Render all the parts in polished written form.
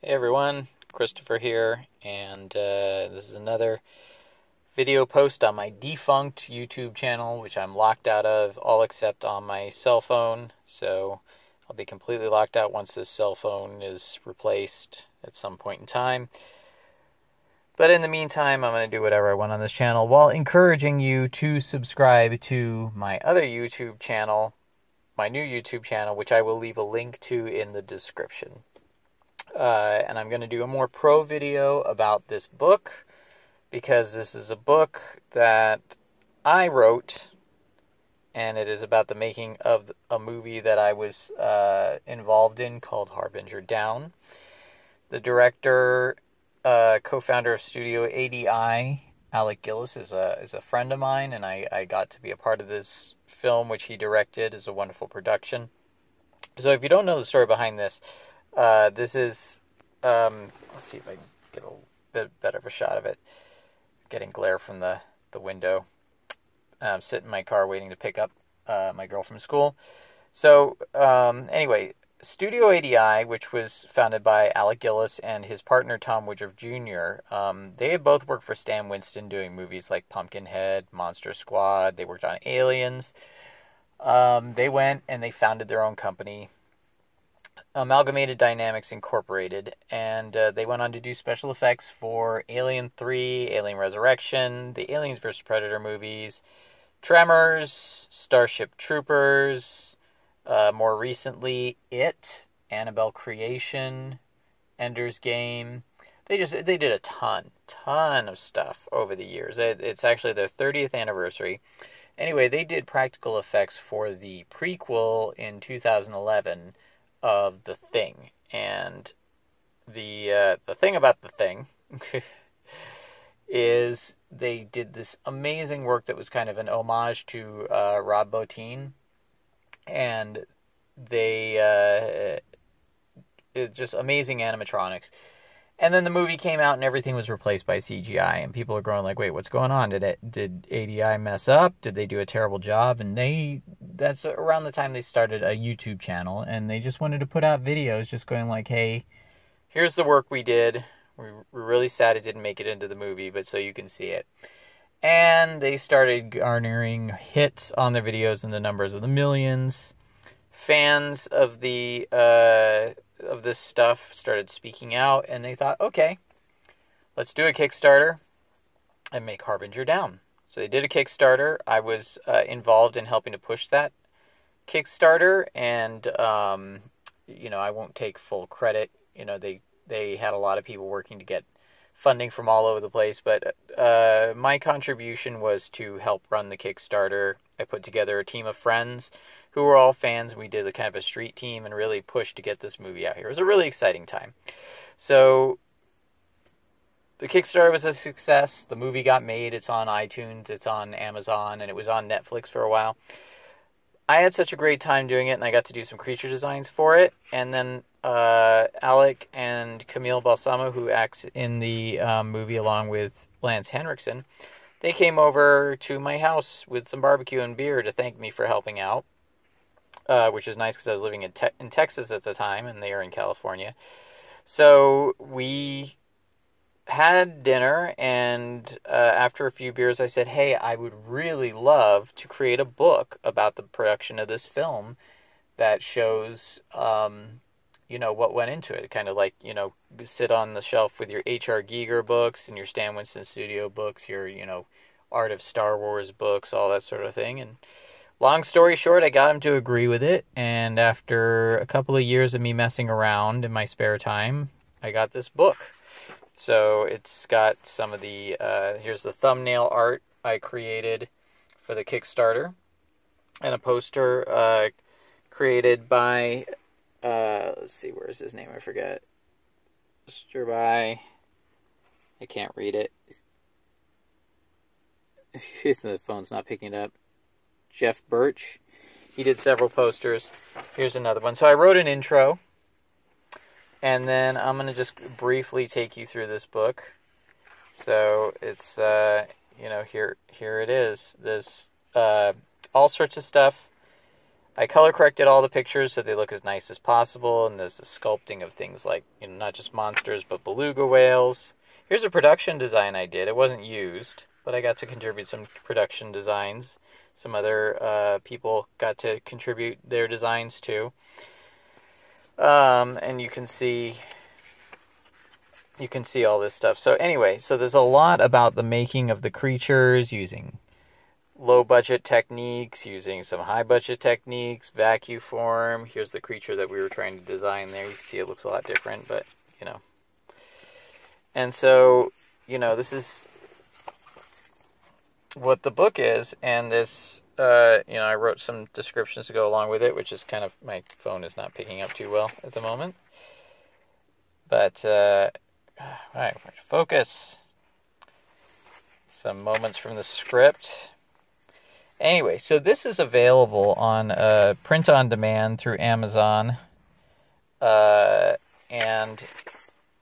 Hey everyone, Christopher here, and this is another video post on my defunct YouTube channel, which I'm locked out of, all except on my cell phone. So I'll be completely locked out once this cell phone is replaced at some point in time. But in the meantime, I'm going to do whatever I want on this channel while encouraging you to subscribe to my other YouTube channel, my new YouTube channel, which I will leave a link to in the description. And I'm going to do a more pro video about this book, because this is a book that I wrote, and it is about the making of a movie that I was involved in called Harbinger Down. The director, co-founder of Studio ADI, Alec Gillis, is a friend of mine, and I got to be a part of this film, which he directed. It's a wonderful production. So if you don't know the story behind this, this is, let's see if I can get a bit better of a shot of it. Getting glare from the window. I'm sitting in my car waiting to pick up my girl from school. So, anyway, Studio ADI, which was founded by Alec Gillis and his partner Tom Woodruff Jr., they had both worked for Stan Winston doing movies like Pumpkinhead, Monster Squad. They worked on Aliens. They went and they founded their own company, Amalgamated Dynamics Incorporated, and they went on to do special effects for Alien 3, Alien Resurrection, the Aliens vs. Predator movies, Tremors, Starship Troopers, more recently, It, Annabelle Creation, Ender's Game. They did a ton of stuff over the years. It's actually their 30th anniversary. Anyway, they did practical effects for the prequel in 2011 of The Thing, and the thing about The Thing is they did this amazing work that was kind of an homage to Rob Bottin, and they it's just amazing animatronics. And then the movie came out and everything was replaced by CGI, and people are going like, wait, what's going on? Did ADI mess up? Did they do a terrible job? And that's around the time they started a YouTube channel, and they just wanted to put out videos just going like, hey, here's the work we did. We're really sad it didn't make it into the movie, but so you can see it. And they started garnering hits on their videos in the numbers of the millions. Fans of of this stuff started speaking out, and they thought, okay, let's do a Kickstarter and make Harbinger Down. So they did a Kickstarter. I was involved in helping to push that Kickstarter, and I won't take full credit. They had a lot of people working to get funding from all over the place, but my contribution was to help run the Kickstarter. I put together a team of friends who were all fans. We did a kind of a street team and really pushed to get this movie out here. It was a really exciting time. So the Kickstarter was a success. The movie got made. It's on iTunes, it's on Amazon, and it was on Netflix for a while. I had such a great time doing it, and I got to do some creature designs for it. And then Alec and Camille Balsamo, who acts in the movie along with Lance Henriksen, they came over to my house with some barbecue and beer to thank me for helping out, which is nice because I was living in Texas at the time, and they are in California. So we had dinner, and after a few beers, I said, hey, I would really love to create a book about the production of this film that shows what went into it. Kind of like, sit on the shelf with your H.R. Giger books and your Stan Winston Studio books, your, Art of Star Wars books, all that sort of thing. And long story short, I got him to agree with it. And after a couple of years of me messing around in my spare time, I got this book. So it's got some of the, here's the thumbnail art I created for the Kickstarter, and a poster created by, let's see, where's his name? I forget. I can't read it. The phone's not picking it up. Jeff Birch. He did several posters. Here's another one. So I wrote an intro, and then I'm going to just briefly take you through this book. So it's, here it is. There's all sorts of stuff I color corrected all the pictures so they look as nice as possible, and there's the sculpting of things like, not just monsters, but beluga whales. Here's a production design I did. It wasn't used, but I got to contribute some production designs. Some other people got to contribute their designs too. And you can see all this stuff. So anyway, so there's a lot about the making of the creatures, using low-budget techniques, using some high-budget techniques, vacuum form. Here's the creature that we were trying to design there. You can see it looks a lot different, but, And so, this is what the book is, and this, I wrote some descriptions to go along with it, which is kind of, my phone is not picking up too well at the moment. But, all right, focus. Some moments from the script. Anyway, so this is available on print on demand through Amazon. And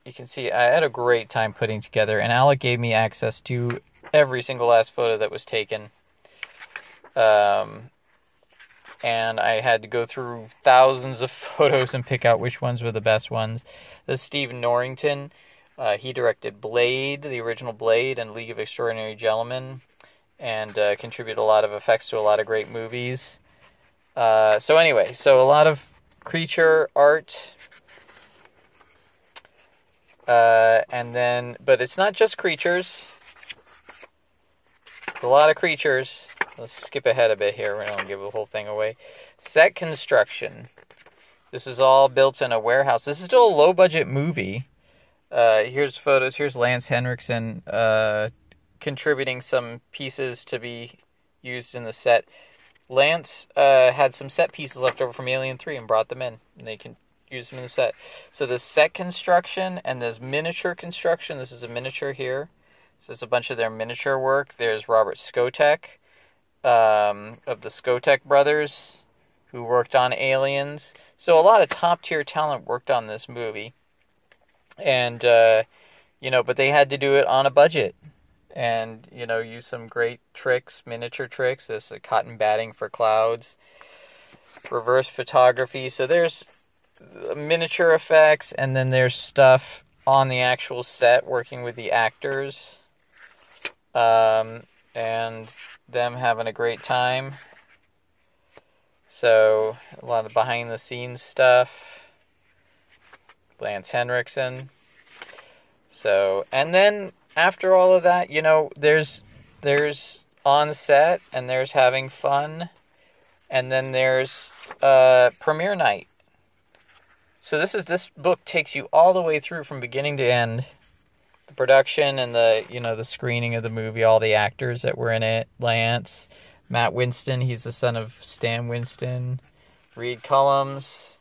you can see I had a great time putting together, and Alec gave me access to every single last photo that was taken. And I had to go through thousands of photos and pick out which ones were the best ones. This is Steve Norrington. He directed Blade, the original Blade, and League of Extraordinary Gentlemen, and contributed a lot of effects to a lot of great movies. So anyway, so a lot of creature art. But it's not just creatures. A lot of creatures. Let's skip ahead a bit here. We don't give the whole thing away. Set construction. This is all built in a warehouse. This is still a low-budget movie. Here's photos. Here's Lance Henriksen contributing some pieces to be used in the set. Lance had some set pieces left over from Alien 3 and brought them in. And they can use them in the set. So there's set construction and there's miniature construction. This is a miniature here. So there's a bunch of their miniature work. There's Robert Skotek of the Skotek brothers who worked on Aliens. So a lot of top-tier talent worked on this movie. And, but they had to do it on a budget. And, use some great tricks, miniature tricks. There's a cotton batting for clouds. Reverse photography. So there's miniature effects, and then there's stuff on the actual set working with the actors. And them having a great time. So, a lot of behind-the-scenes stuff. Lance Henriksen. So, and then after all of that, there's on set, and there's having fun, and then there's premiere night. So this book takes you all the way through from beginning to end. The production and the screening of the movie, all the actors that were in it. Lance, Matt Winston, he's the son of Stan Winston. Reed Cullums,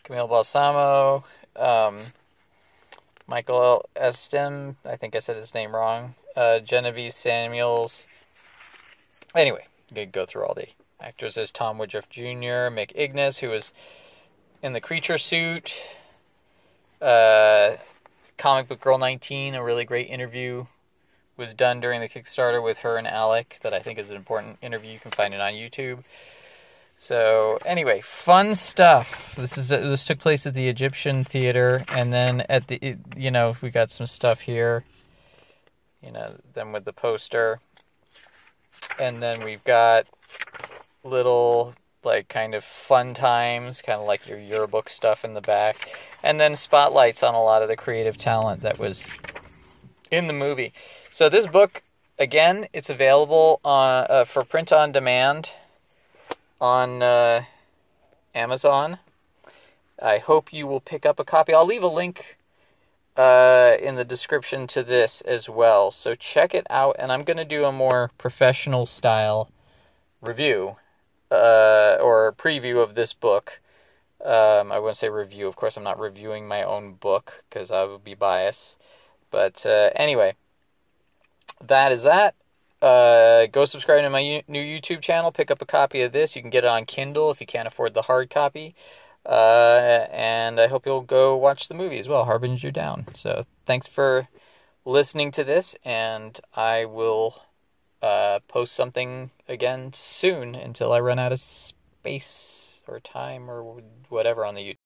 Camille Balsamo, Michael Estem, I think I said his name wrong. Genevieve Samuels. Anyway, I'm going to go through all the actors. There's Tom Woodruff Jr., Mick Ignis, who was in the creature suit. Comic Book Girl 19, a really great interview was done during the Kickstarter with her and Alec that I think is an important interview. You can find it on YouTube. So anyway, fun stuff. This took place at the Egyptian Theater, and then at the we got some stuff here. Then with the poster, and then we've got little kind of fun times, kind of like your yearbook stuff in the back, and then spotlights on a lot of the creative talent that was in the movie. So this book, again, it's available for print on demand on Amazon. I hope you will pick up a copy. I'll leave a link in the description to this as well. So check it out, and I'm going to do a more professional style review or preview of this book. I wouldn't say review. Of course, I'm not reviewing my own book because I would be biased. But anyway, that is that. Go subscribe to my new YouTube channel. Pick up a copy of this. You can get it on Kindle if you can't afford the hard copy. And I hope you'll go watch the movie as well, Harbinger Down. So thanks for listening to this, and I will post something again soon until I run out of space. or time or whatever on the